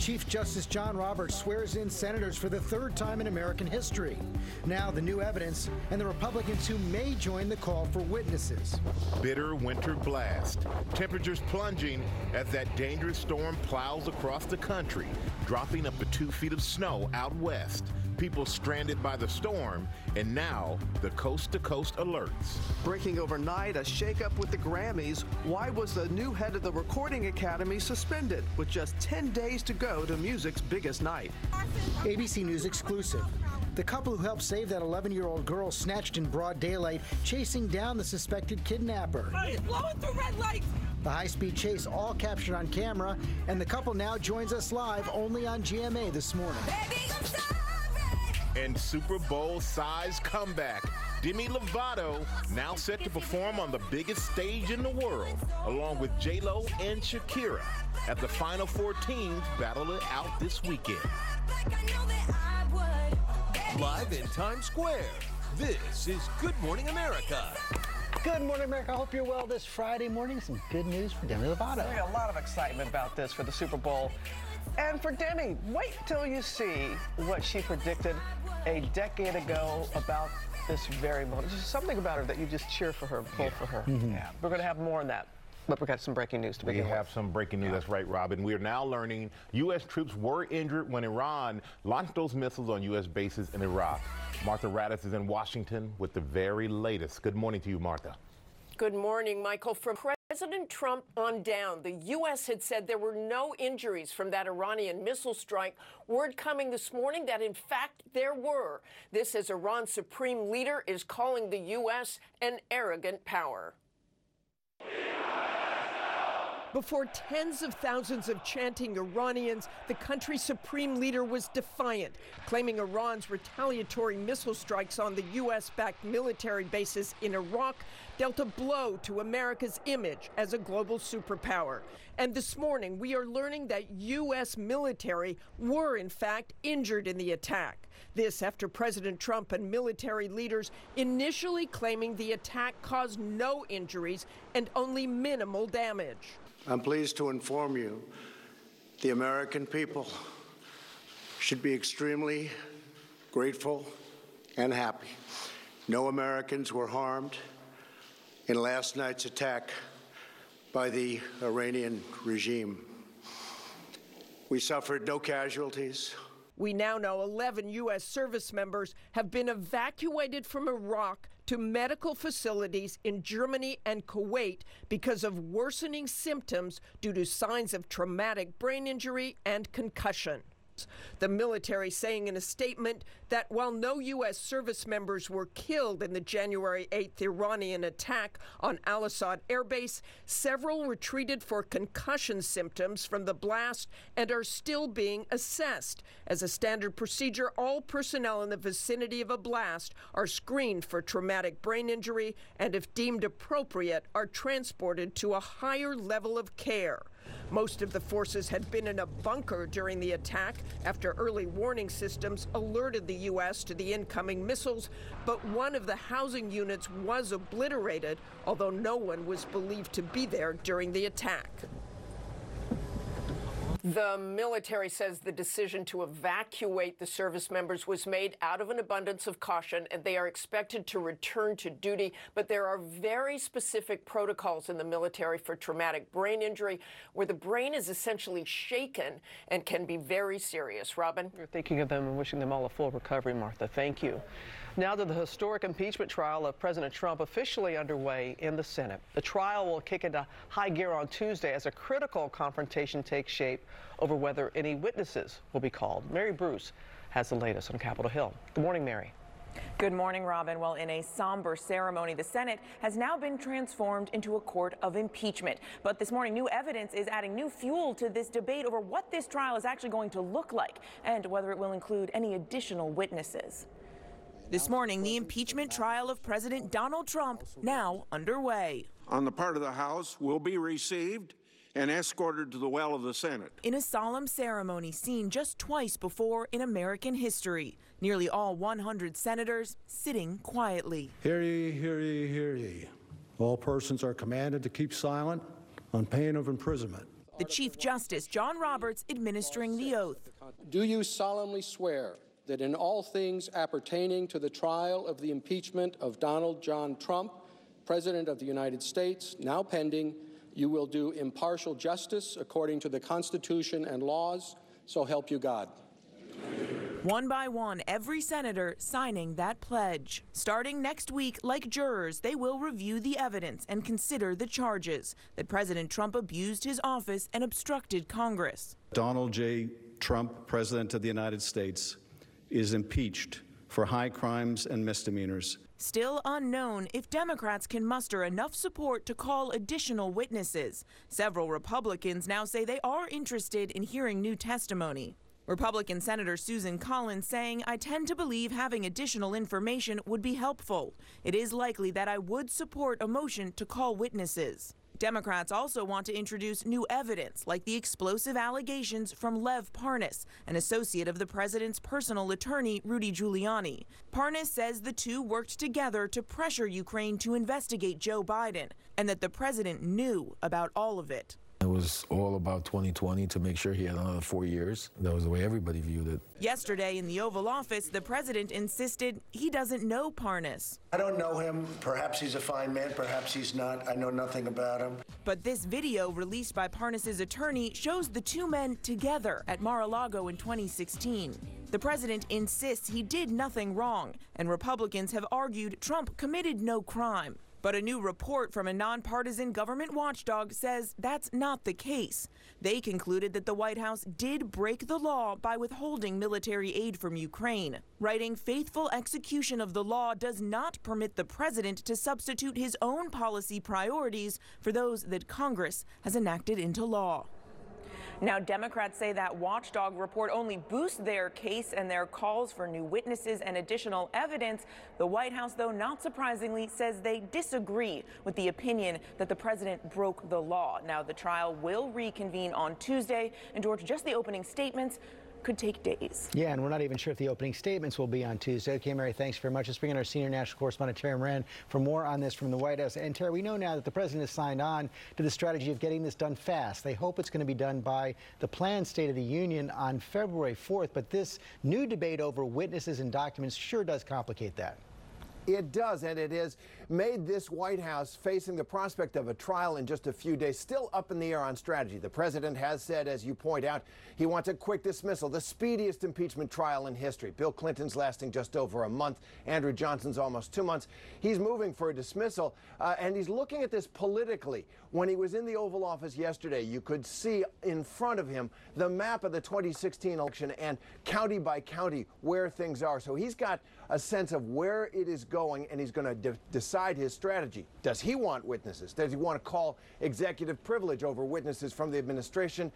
Chief Justice John Roberts swears in senators for the third time in American history. Now the new evidence and the Republicans who may join the call for witnesses. Bitter winter blast. Temperatures plunging as that dangerous storm plows across the country, dropping up to 2 feet of snow out west. People stranded by the storm, and now the coast-to-coast alerts. Breaking overnight, a shakeup with the Grammys. Why was the new head of the Recording Academy suspended with just 10 days to go to music's biggest night? ABC News exclusive. The couple who helped save that 11-year-old girl snatched in broad daylight, chasing down the suspected kidnapper. He's blowing through red lights. The high-speed chase all captured on camera, and the couple now joins us live only on GMA this morning. Baby, I'm sorry. And Super Bowl-size comeback. Demi Lovato now set to perform on the biggest stage in the world, along with J-Lo and Shakira, as the Final Four teams battle it out this weekend. Live in Times Square, this is Good Morning America. Good morning, America. I hope you're well this Friday morning. Some good news for Demi Lovato. There's a lot of excitement about this for the Super Bowl. And for Demi, wait till you see what she predicted a decade ago about this very moment. There's something about her that you just cheer for her, pull for her. Yeah. We're going to have more on that. But we got some breaking news to begin with. We have some breaking news. That's right, Robin. We are now learning U.S. troops were injured when Iran launched those missiles on U.S. bases in Iraq. Martha Raddatz is in Washington with the very latest. Good morning to you, Martha. Good morning, Michael. From President Trump on down, the U.S. had said there were no injuries from that Iranian missile strike. Word coming this morning that, in fact, there were. This as Iran's supreme leader is calling the U.S. an arrogant power. Before tens of thousands of chanting Iranians, the country's supreme leader was defiant, claiming Iran's retaliatory missile strikes on the U.S.-backed military bases in Iraq dealt a blow to America's image as a global superpower. And this morning, we are learning that U.S. military were, in fact, injured in the attack. This after President Trump and military leaders initially claiming the attack caused no injuries and only minimal damage. I'm pleased to inform you the American people should be extremely grateful and happy. No Americans were harmed in last night's attack by the Iranian regime. We suffered no casualties. We now know 11 U.S. service members have been evacuated from Iraq to medical facilities in Germany and Kuwait because of worsening symptoms due to signs of traumatic brain injury and concussion. The military saying in a statement that while no U.S. service members were killed in the January 8th Iranian attack on Al-Assad Air Base, several were treated for concussion symptoms from the blast and are still being assessed. As a standard procedure, all personnel in the vicinity of a blast are screened for traumatic brain injury and, if deemed appropriate, are transported to a higher level of care. Most of the forces had been in a bunker during the attack after early warning systems alerted the U.S. to the incoming missiles, but one of the housing units was obliterated, although no one was believed to be there during the attack. The military says the decision to evacuate the service members was made out of an abundance of caution, and they are expected to return to duty. But there are very specific protocols in the military for traumatic brain injury, where the brain is essentially shaken and can be very serious. Robin? We're thinking of them and wishing them all a full recovery, Martha. Thank you. Now to the historic impeachment trial of President Trump officially underway in the Senate. The trial will kick into high gear on Tuesday as a critical confrontation takes shape over whether any witnesses will be called. Mary Bruce has the latest on Capitol Hill. Good morning, Mary. Good morning, Robin. Well, in a somber ceremony, the Senate has now been transformed into a court of impeachment. But this morning, new evidence is adding new fuel to this debate over what this trial is actually going to look like and whether it will include any additional witnesses. This morning, the impeachment trial of President Donald Trump now underway. On the part of the House will be received and escorted to the well of the Senate. In a solemn ceremony seen just twice before in American history, nearly all 100 senators sitting quietly. Hear ye, hear ye, hear ye. All persons are commanded to keep silent on pain of imprisonment. the Chief Justice, John Roberts, administering the oath. Do you solemnly swear that in all things appertaining to the trial of the impeachment of Donald John Trump, President of the United States, now pending, you will do impartial justice according to the Constitution and laws, so help you God? One by one, every senator signing that pledge. Starting next week, like jurors, they will review the evidence and consider the charges that President Trump abused his office and obstructed Congress. Donald J. Trump, President of the United States, is impeached for high crimes and misdemeanors. Still unknown if Democrats can muster enough support to call additional witnesses. Several Republicans now say they are interested in hearing new testimony. Republican Senator Susan Collins saying, I tend to believe having additional information would be helpful. It is likely that I would support a motion to call witnesses. Democrats also want to introduce new evidence, like the explosive allegations from Lev Parnas, an associate of the president's personal attorney, Rudy Giuliani. Parnas says the two worked together to pressure Ukraine to investigate Joe Biden, and that the president knew about all of it. It was all about 2020 to make sure he had another 4 years. That was the way everybody viewed it. Yesterday in the Oval Office, the president insisted he doesn't know Parnas. I don't know him. Perhaps he's a fine man. Perhaps he's not. I know nothing about him. But this video released by Parnas' attorney shows the two men together at Mar-a-Lago in 2016. The president insists he did nothing wrong, and Republicans have argued Trump committed no crime. But a new report from a nonpartisan government watchdog says that's not the case. They concluded that the White House did break the law by withholding military aid from Ukraine, writing faithful execution of the law does not permit the president to substitute his own policy priorities for those that Congress has enacted into law. Now, Democrats say that watchdog report only boosts their case and their calls for new witnesses and additional evidence. The White House, though, not surprisingly, says they disagree with the opinion that the president broke the law. Now, the trial will reconvene on Tuesday. And, George, just the opening statements could take days. Yeah, and we're not even sure if the opening statements will be on Tuesday. Okay, Mary, thanks very much. Let's bring in our senior national correspondent, Terry Moran, for more on this from the White House. And, Terry, we know now that the president has signed on to the strategy of getting this done fast. They hope it's going to be done by the planned State of the Union on February 4th. But this new debate over witnesses and documents sure does complicate that. It does, and it has made this White House facing the prospect of a trial in just a few days still up in the air on strategy. The president has said, as you point out, he wants a quick dismissal, the speediest impeachment trial in history. Bill Clinton's lasting just over a month. Andrew Johnson's almost 2 months. He's moving for a dismissal, and he's looking at this politically. When he was in the Oval Office yesterday, you could see in front of him the map of the 2016 election and county by county where things are. So he's got a sense of where it is going, and he's going to decide his strategy. Does he want witnesses? Does he want to call executive privilege over witnesses from the administration?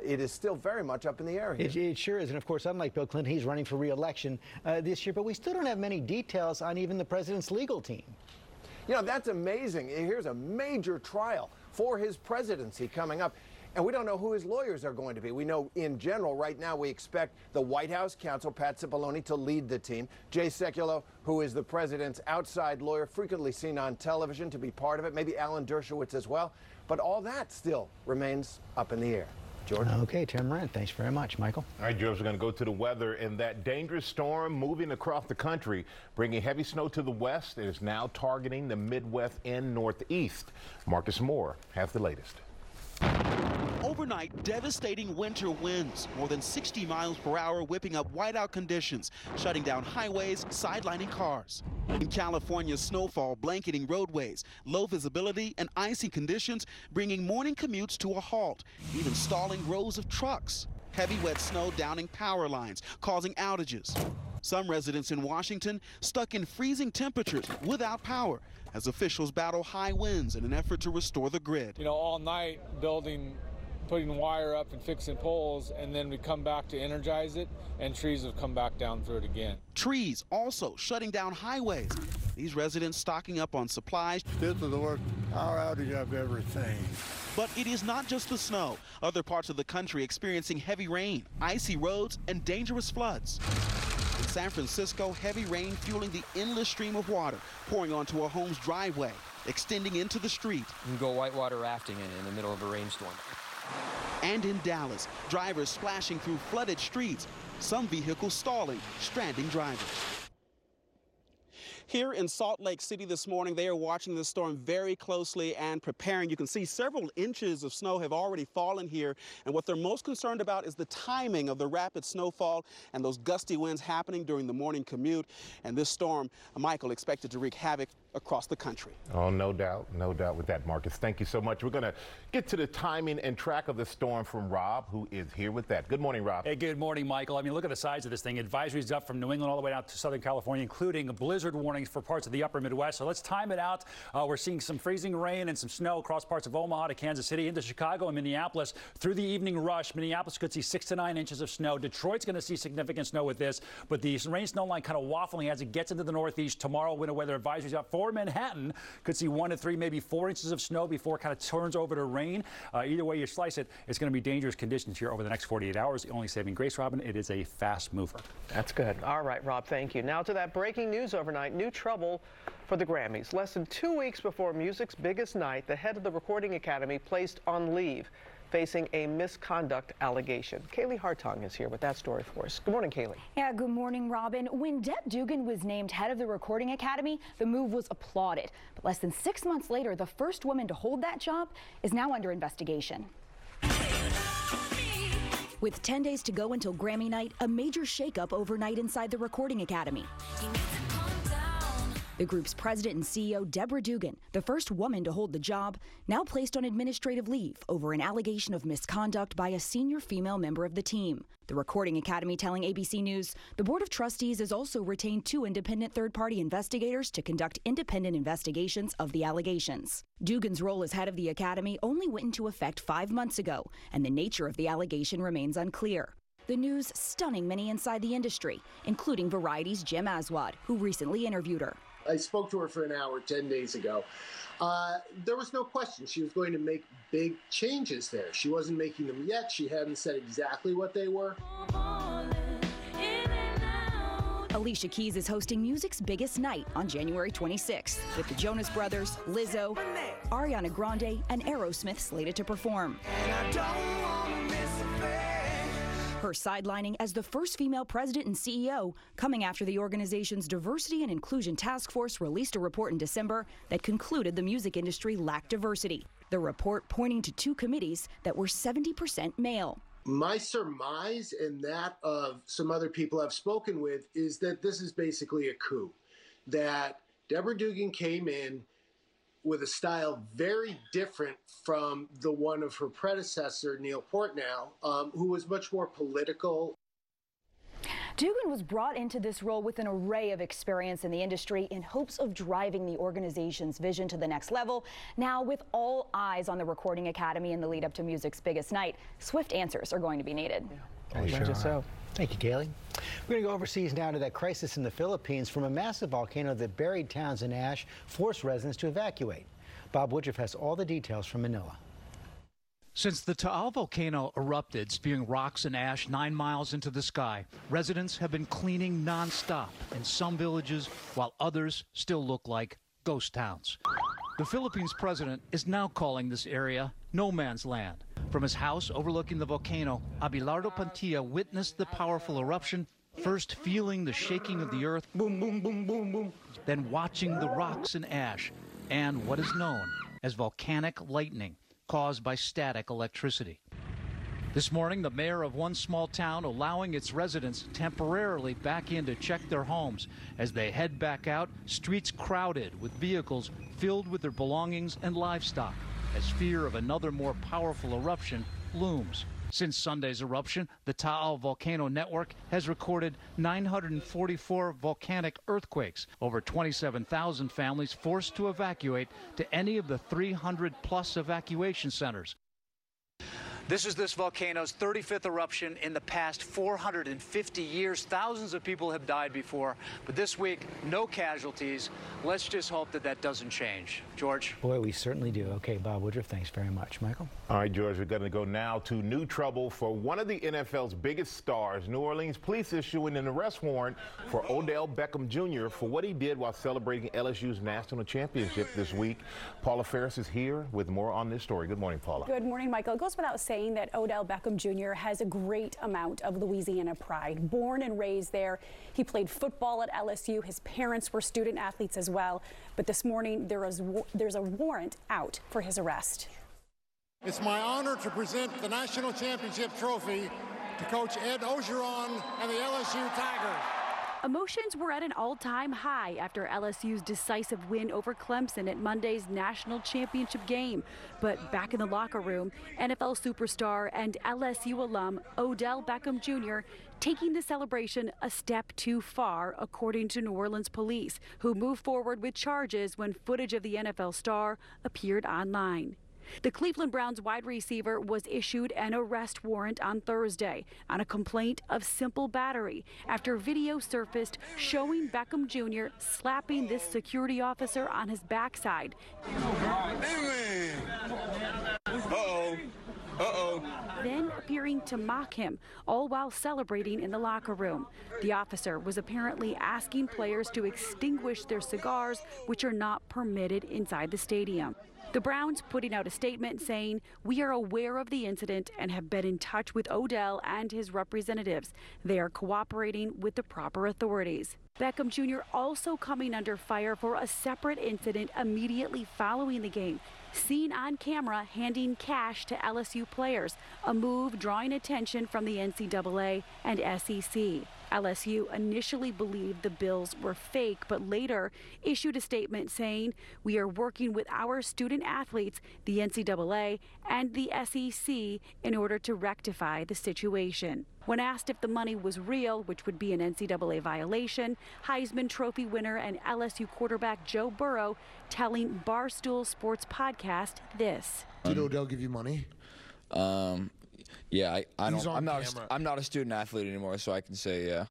It is still very much up in the air here. It sure is. And, of course, unlike Bill Clinton, he's running for re-election this year. But we still don't have many details on even the president's legal team. You know, that's amazing. Here's a major trial for his presidency coming up. And we don't know who his lawyers are going to be. We know in general right now we expect the White House counsel, Pat Cipollone, to lead the team. Jay Sekulow, who is the president's outside lawyer, frequently seen on television, to be part of it. Maybe Alan Dershowitz as well. But all that still remains up in the air. George? Okay, Tim Moran, thanks very much. Michael? All right, George, we're going to go to the weather. And that dangerous storm moving across the country, bringing heavy snow to the west. It is now targeting the Midwest and Northeast. Marcus Moore has the latest. Overnight, devastating winter winds, more than 60 miles per hour, whipping up whiteout conditions, shutting down highways, sidelining cars. In California, snowfall blanketing roadways, low visibility and icy conditions bringing morning commutes to a halt, even stalling rows of trucks. Heavy wet snow downing power lines, causing outages. Some residents in Washington stuck in freezing temperatures without power as officials battle high winds in an effort to restore the grid. You know, all night putting wire up and fixing poles, and then we come back to energize it, and trees have come back down through it again. Trees also shutting down highways. These residents stocking up on supplies. This is the worst power outage I've ever seen. But it is not just the snow. Other parts of the country experiencing heavy rain, icy roads, and dangerous floods. In San Francisco, heavy rain fueling the endless stream of water pouring onto a home's driveway, extending into the street. You can go whitewater rafting in the middle of a rainstorm. And in Dallas, drivers splashing through flooded streets, some vehicles stalling, stranding drivers. Here in Salt Lake City this morning, they are watching the storm very closely and preparing. You can see several inches of snow have already fallen here, and what they're most concerned about is the timing of the rapid snowfall and those gusty winds happening during the morning commute. And this storm, Michael, expected to wreak havoc across the country. Oh, no doubt with that, Marcus. Thank you so much. We're going to get to the timing and track of the storm from Rob, who is here with that. Good morning, Rob. Hey, good morning, Michael. I mean, look at the size of this thing. Advisories up from New England all the way down to Southern California, including blizzard warnings for parts of the upper Midwest. So let's time it out. We're seeing some freezing rain and some snow across parts of Omaha to Kansas City into Chicago and Minneapolis through the evening rush. Minneapolis could see 6 to 9 inches of snow. Detroit's going to see significant snow with this, but the rain snow line kind of waffling as it gets into the Northeast. Tomorrow, winter weather advisories out for Manhattan. Could see 1 to 3, maybe 4 inches of snow before it kind of turns over to rain. Either way you slice it, it's going to be dangerous conditions here over the next 48 hours. The only saving grace, Robin, it is a fast mover. That's good. All right, Rob, thank you. Now to that breaking news overnight. New trouble for the Grammys. Less than 2 weeks before music's biggest night, the head of the Recording Academy placed on leave, facing a misconduct allegation. Kaylee Hartung is here with that story for us. Good morning, Kaylee. Yeah, good morning, Robin. When Deb Dugan was named head of the Recording Academy, the move was applauded. But less than 6 months later, the first woman to hold that job is now under investigation. With 10 days to go until Grammy night, a major shakeup overnight inside the Recording Academy. The group's president and CEO, Deborah Dugan, the first woman to hold the job, now placed on administrative leave over an allegation of misconduct by a senior female member of the team. The Recording Academy telling ABC News the Board of Trustees has also retained 2 independent third-party investigators to conduct independent investigations of the allegations. Dugan's role as head of the Academy only went into effect 5 months ago, and the nature of the allegation remains unclear. The news stunning many inside the industry, including Variety's Jim Aswad, who recently interviewed her. I spoke to her for an hour 10 days ago. There was no question she was going to make big changes there. She wasn't making them yet. She hadn't said exactly what they were. Alicia Keys is hosting music's biggest night on January 26th, with the Jonas Brothers, Lizzo, Ariana Grande, and Aerosmith slated to perform. Her sidelining as the first female president and CEO, coming after the organization's Diversity and Inclusion Task Force released a report in December that concluded the music industry lacked diversity. The report pointing to 2 committees that were 70% male. My surmise, and that of some other people I've spoken with, is that this is basically a coup. That Deborah Dugan came in with a style very different from the one of her predecessor, Neil Portnow, who was much more political. Dugan was brought into this role with an array of experience in the industry in hopes of driving the organization's vision to the next level. Now, with all eyes on the Recording Academy in the lead up to music's biggest night, swift answers are going to be needed. So. Thank you, Kaylee. We're going to go overseas now to that crisis in the Philippines from a massive volcano that buried towns in ash, forced residents to evacuate. Bob Woodruff has all the details from Manila. Since the Taal volcano erupted, spewing rocks and ash 9 miles into the sky, residents have been cleaning nonstop in some villages, while others still look like ghost towns. The Philippines president is now calling this area no man's land. From his house overlooking the volcano, Abelardo Pantilla witnessed the powerful eruption, first feeling the shaking of the earth, boom, boom, boom, boom, boom, then watching the rocks and ash, and what is known as volcanic lightning caused by static electricity. This morning, the mayor of one small town allowing its residents temporarily back in to check their homes. As they head back out, streets crowded with vehicles filled with their belongings and livestock, as fear of another more powerful eruption looms. Since Sunday's eruption, the Taal Volcano Network has recorded 944 volcanic earthquakes, over 27,000 families forced to evacuate to any of the 300-plus evacuation centers. This is this volcano's 35th eruption in the past 450 years. Thousands of people have died before, but this week, no casualties. Let's just hope that that doesn't change. George? Boy, we certainly do. Okay, Bob Woodruff, thanks very much. Michael? All right, George, we're going to go now to new trouble for one of the NFL's biggest stars. New Orleans police issuing an arrest warrant for Odell Beckham Jr. for what he did while celebrating LSU's national championship this week. Paula Ferris is here with more on this story. Good morning, Paula. Good morning, Michael. It goes without saying saying that Odell Beckham Jr. has a great amount of Louisiana pride. Born and raised there, he played football at LSU. His parents were student athletes as well. But this morning, there's a warrant out for his arrest. It's my honor to present the national championship trophy to Coach Ed Ogeron and the LSU Tigers. Emotions were at an all-time high after LSU's decisive win over Clemson at Monday's national championship game. But back in the locker room, NFL superstar and LSU alum Odell Beckham Jr. taking the celebration a step too far, according to New Orleans police, who moved forward with charges when footage of the NFL star appeared online. The Cleveland Browns wide receiver was issued an arrest warrant on Thursday on a complaint of simple battery after video surfaced showing Beckham Jr. slapping this security officer on his backside. Then appearing to mock him, all while celebrating in the locker room. The officer was apparently asking players to extinguish their cigars, which are not permitted inside the stadium. The Browns putting out a statement saying, "We are aware of the incident and have been in touch with Odell and his representatives. They are cooperating with the proper authorities." Beckham Jr. also coming under fire for a separate incident immediately following the game. Seen on camera handing cash to LSU players, a move drawing attention from the NCAA and SEC. LSU initially believed the bills were fake, but later issued a statement saying, "We are working with our student athletes, the NCAA, and the SEC in order to rectify the situation." When asked if the money was real, which would be an NCAA violation, Heisman Trophy winner and LSU quarterback Joe Burrow telling Barstool Sports Podcast this. Did Odell give you money? Yeah, I'm not a student athlete anymore, so I can say yeah.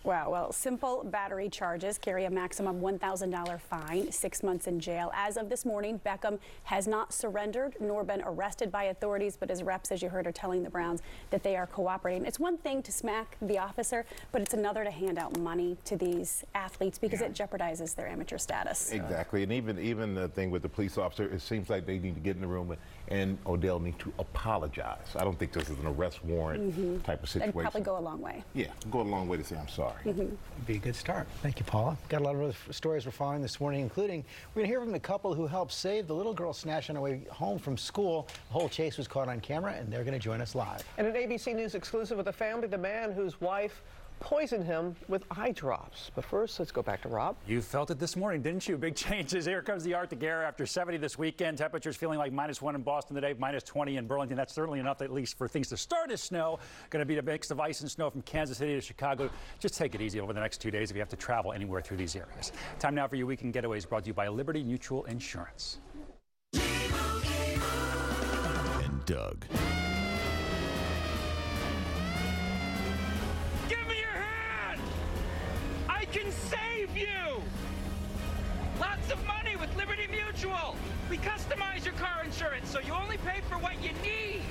Wow, well, simple battery charges carry a maximum $1,000 fine, 6 months in jail. As of this morning, Beckham has not surrendered nor been arrested by authorities, but his reps, as you heard, are telling the Browns that they are cooperating. It's one thing to smack the officer, but it's another to hand out money to these athletes because it jeopardizes their amateur status. Exactly, and even the thing with the police officer, it seems like they need to get in the room and Odell need to apologize. I don't think this is an arrest warrant type of situation. That'd probably go a long way. Yeah, go a long way to say I'm sorry. Be a good start. Thank you, Paula. Got a lot of other stories we're following this morning, including we're going to hear from the couple who helped save the little girl snatched on her way home from school. The whole chase was caught on camera, and they're going to join us live. And an ABC News exclusive with the family, the man whose wife poisoned him with eye drops. But first, let's go back to Rob. You felt it this morning, didn't you? Big changes. Here comes the Arctic air after 70 this weekend. Temperatures feeling like -1 in Boston today, -20 in Burlington. That's certainly enough, at least, for things to start as snow. Going to be a mix of ice and snow from Kansas City to Chicago. Just take it easy over the next 2 days if you have to travel anywhere through these areas. Time now for your weekend getaways, brought to you by Liberty Mutual Insurance. And Doug. Can save you lots of money with Liberty Mutual. We customize your car insurance so you only pay for what you need.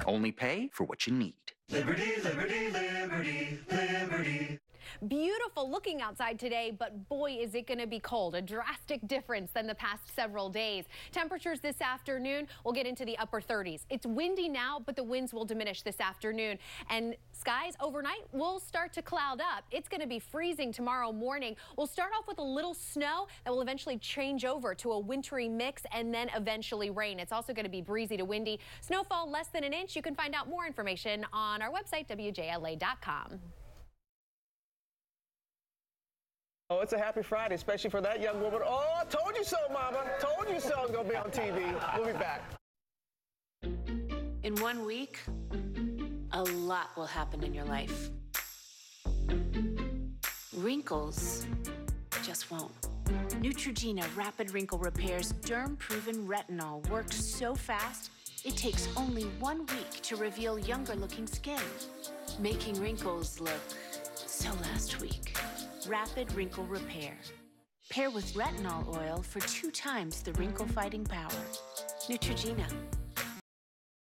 Only pay for what you need. Liberty, liberty, liberty, liberty. Beautiful looking outside today, but boy, is it going to be cold. A drastic difference than the past several days. Temperatures this afternoon will get into the upper 30s. It's windy now, but the winds will diminish this afternoon. And skies overnight will start to cloud up. It's going to be freezing tomorrow morning. We'll start off with a little snow that will eventually change over to a wintry mix and then eventually rain. It's also going to be breezy to windy. Snowfall less than an inch. You can find out more information on our website, WJLA.com. Oh, it's a happy Friday, especially for that young woman. Oh, I told you so, Mama. Told you so. I'm going to be on TV. We'll be back. In 1 week, a lot will happen in your life. Wrinkles just won't. Neutrogena Rapid Wrinkle Repair's derm-proven retinol worked so fast, it takes only 1 week to reveal younger-looking skin, making wrinkles look so last week. Rapid Wrinkle Repair. Pair with retinol oil for 2 times the wrinkle-fighting power. Neutrogena.